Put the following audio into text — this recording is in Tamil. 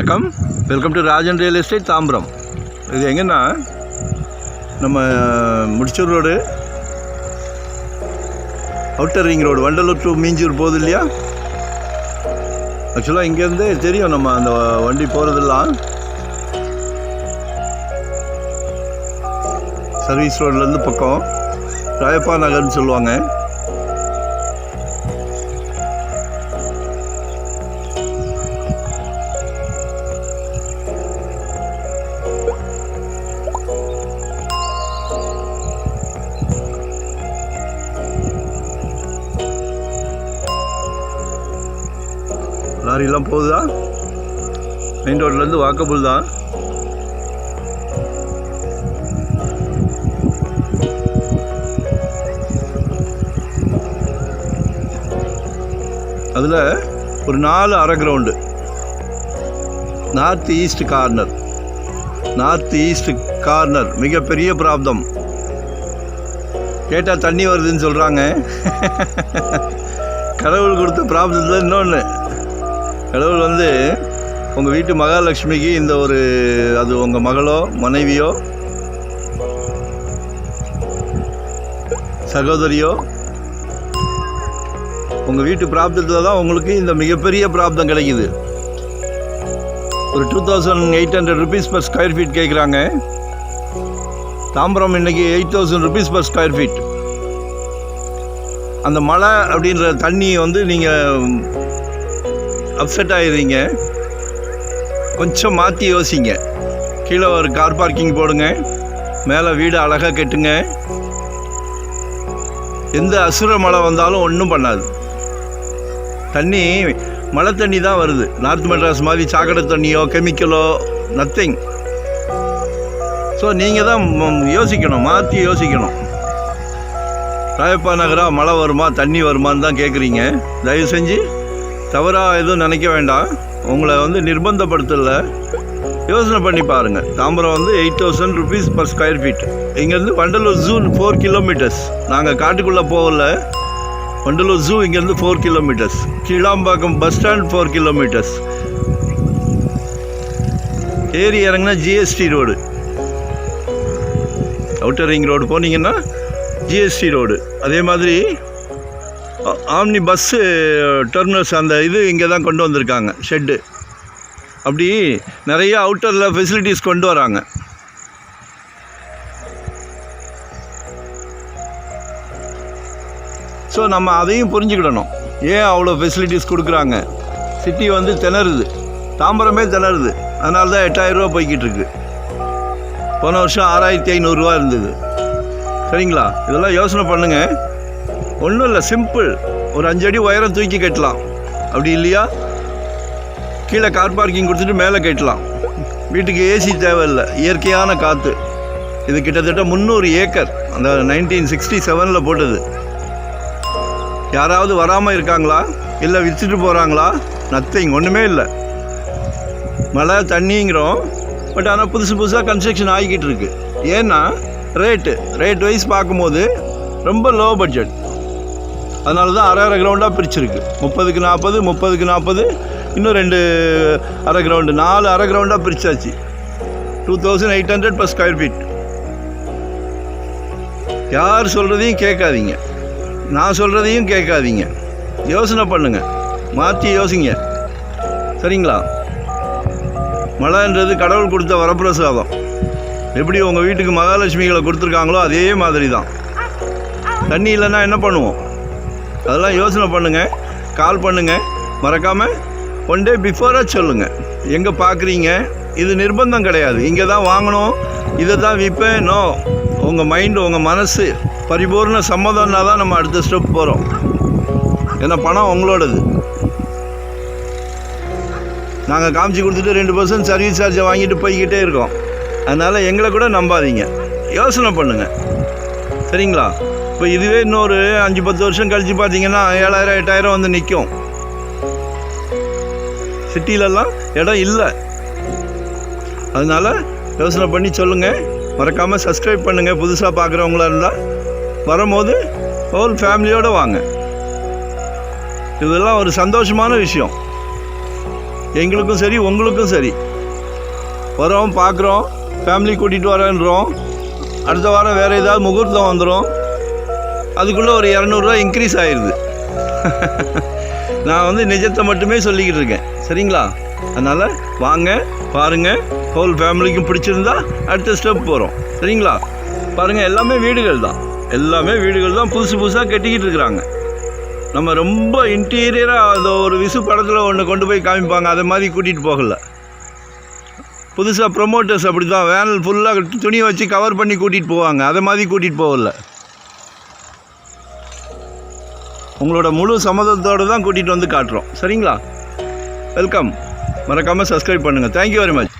வணக்கம், welcome to Rajan real estate Tambaram. இது எங்கன்னா நம்ம Mudichur road, outer ring road, Vandalur to Minjur போகுது இல்லையா. ஆக்சுவலாக இங்கேருந்தே தெரியும் நம்ம அந்த வண்டி போகிறதெல்லாம். சர்வீஸ் ரோட்லேருந்து பக்கம் ராயப்பா நகர்னு சொல்லுவாங்க. லாரிலாம் போகுதா, மெயின் ரோட்லேருந்து வாக்கபுள் தான். அதில் ஒரு 4 அரை கிரவுண்டு, நார்த் ஈஸ்ட் கார்னர் மிகப்பெரிய ப்ராப்ளம். கேட்டால் தண்ணி வருதுன்னு சொல்கிறாங்க. கடவுள் கொடுத்த ப்ராப்ளத்தில் இன்னொன்று, கடவுள் உங்கள் வீட்டு மகாலட்சுமிக்கு இந்த ஒரு, அது உங்கள் மகளோ மனைவியோ சகோதரியோ, உங்கள் வீட்டு பிராப்தத்தில் தான் உங்களுக்கு இந்த மிகப்பெரிய பிராப்தம் கிடைக்குது. ஒரு 2800 ருபீஸ் பர் ஸ்கொயர் ஃபீட் கேட்குறாங்க. தாம்பரம் இன்றைக்கி 8000 ருபீஸ் பர் ஸ்கொயர் ஃபீட். அந்த மழை அப்படின்ற தண்ணி நீங்கள் அப்செட் ஆகிடுறீங்க. கொஞ்சம் மாற்றி யோசிங்க. கீழே ஒரு கார் பார்க்கிங் போடுங்க, மேலே வீடு அழகாக கட்டுங்க. எந்த அசுர மழை வந்தாலும் ஒன்றும் பண்ணாது. தண்ணி மழை தண்ணி தான் வருது. நார்த் மெட்ராஸ் மாதிரி சாக்கடை தண்ணியோ கெமிக்கலோ நத்திங். ஸோ நீங்கள் தான் யோசிக்கணும், மாற்றி யோசிக்கணும். ராயப்பா நகரா மழை வருமா தண்ணி வருமானு தான் கேட்குறீங்க. தயவு செஞ்சு தவறாக எதுவும் நினைக்க வேண்டாம். உங்களை நிர்பந்தப்படுத்தல, யோசனை பண்ணி பாருங்கள். Tambaram 8000 rupees per square feet. இங்கேருந்து வண்டலூர் ஜூ 4 கிலோமீட்டர்ஸ். நாங்கள் காட்டுக்குள்ளே போகல. வண்டலூர் ஜூ இங்கேருந்து 4 kilometres. Kilambakkam bus stand 4 kilometres. ஏறி இறங்கினா GST road, outer ring road போனீங்கன்னா ஜிஎஸ்டி ரோடு. அதே மாதிரி ஆம்னி பஸ்ஸு டெர்மினல்ஸ் அந்த இங்கே தான் கொண்டு வந்திருக்காங்க, ஷெட்டு. அப்படி நிறைய அவுட்டரில் ஃபெசிலிட்டிஸ் கொண்டு வராங்க. ஸோ நம்ம அதையும் புரிஞ்சுக்கிடணும். ஏன் அவ்வளோ ஃபெசிலிட்டிஸ் கொடுக்குறாங்க? சிட்டி திணறுது, தாம்பரமே திணறுது. அதனால தான் 8000 ரூபா போய்கிட்டு இருக்கு. போன வருஷம் 6500 ரூபா இருந்தது. சரிங்களா? இதெல்லாம் யோசனை பண்ணுங்கள். ஒன்றும் இல்லை, சிம்பிள். ஒரு 5 அடி உயரம் தூக்கி கட்டலாம். அப்படி இல்லையா, கீழே கார் பார்க்கிங் கொடுத்துட்டு மேலே கட்டலாம். வீட்டுக்கு ஏசி தேவையில்லை, இயற்கையான காற்று. இது கிட்டத்தட்ட 300 ஏக்கர். அந்த 1967 போட்டது. யாராவது வராமல் இருக்காங்களா, இல்லை விற்றுட்டு போகிறாங்களா? நத்திங், ஒன்றுமே இல்லை. மழை தண்ணிங்கிறோம், பட் ஆனால் புதுசாக கன்ஸ்ட்ரக்ஷன் ஆகிக்கிட்டு இருக்குது. ஏன்னா ரேட் வைஸ் பார்க்கும்போது ரொம்ப லோ பட்ஜெட். அதனால தான் அரை கிரவுண்டாக பிரிச்சிருக்கு. 30க்கு 40, 30க்கு 40, இன்னும் 2 அரை கிரவுண்டு, 4 அரை கிரவுண்டாக பிரிச்சாச்சு. 2800 பர் ஸ்கொயர் ஃபீட். யார் சொல்கிறதையும் கேட்காதீங்க, நான் சொல்கிறதையும் கேட்காதீங்க. யோசனை பண்ணுங்கள், மாற்றி யோசிங்க. சரிங்களா? மழைன்றது கடவுள் கொடுத்த வரப்பிரசாதம். எப்படி உங்கள் வீட்டுக்கு மகாலட்சுமிகளை கொடுத்துருக்காங்களோ அதே மாதிரி தான். தண்ணி இல்லைன்னா என்ன பண்ணுவோம்? அதெல்லாம் யோசனை பண்ணுங்கள், கால் பண்ணுங்கள். மறக்காமல் 1 டே பிஃபோராக சொல்லுங்கள் எங்கே பார்க்குறீங்க. இது நிர்பந்தம் கிடையாது, இங்கே தான் வாங்கணும், இதை தான் விற்பேன். நோ, உங்கள் மைண்டு, உங்கள் மனசு பரிபூர்ண சம்மதம்னா தான் நம்ம அடுத்த ஸ்டெப் போகிறோம். ஏன்னா பணம் உங்களோடது. நாங்கள் காமிச்சு கொடுத்துட்டு 2% சர்வீஸ் சார்ஜை வாங்கிட்டு போய்கிட்டே இருக்கோம். அதனால் எங்களை கூட நம்பாதீங்க, யோசனை பண்ணுங்கள். சரிங்களா? இப்போ இதுவே இன்னொரு 5-10 வருஷம் கழித்து பார்த்தீங்கன்னா 7000 8000 நிற்கும். சிட்டிலெல்லாம் இடம் இல்லை. அதனால் யோசனை பண்ணி சொல்லுங்கள். மறக்காமல் சப்ஸ்கிரைப் பண்ணுங்கள். புதுசாக பார்க்குறவங்களா இருந்தால் வரும்போது ஹோல் ஃபேமிலியோடு வாங்க. இதெல்லாம் ஒரு சந்தோஷமான விஷயம். எங்களுக்கும் சரி உங்களுக்கும் சரி. வரோம், பார்க்குறோம், ஃபேமிலி கூட்டிகிட்டு வரேன்றோம், அடுத்த வாரம் வேறு ஏதாவது முகூர்த்தம் வந்துடும், அதுக்குள்ளே ஒரு 200 ரூபா இன்க்ரீஸ் ஆயிடுது. நான் வந்து நிஜத்தை மட்டுமே சொல்லிக்கிட்டு இருக்கேன், சரிங்களா? அதனால் வாங்க, பாருங்கள், ஹோல் ஃபேமிலிக்கும் பிடிச்சிருந்தா அடுத்த ஸ்டெப் போகிறோம், சரிங்களா? பாருங்கள், எல்லாமே வீடுகள் தான் புதுசு புதுசாக கட்டிக்கிட்டு இருக்கிறாங்க. நம்ம ரொம்ப இன்டீரியராக அது ஒரு விசு படத்தில் ஒன்று கொண்டு போய் காமிப்பாங்க, அதை மாதிரி கூட்டிகிட்டு போகல. புதுசாக ப்ரொமோட்டர்ஸ் அப்படி தான் வேனல் ஃபுல்லாக துணி வச்சு கவர் பண்ணி கூட்டிகிட்டு போவாங்க, அதை மாதிரி கூட்டிகிட்டு போகல. உங்களோட முழு சம்மதத்தோடு தான் கூட்டிகிட்டு வந்து காட்டுறோம், சரிங்களா? வெல்கம். மறக்காமல் சப்ஸ்கிரைப் பண்ணுங்கள். Thank you very much.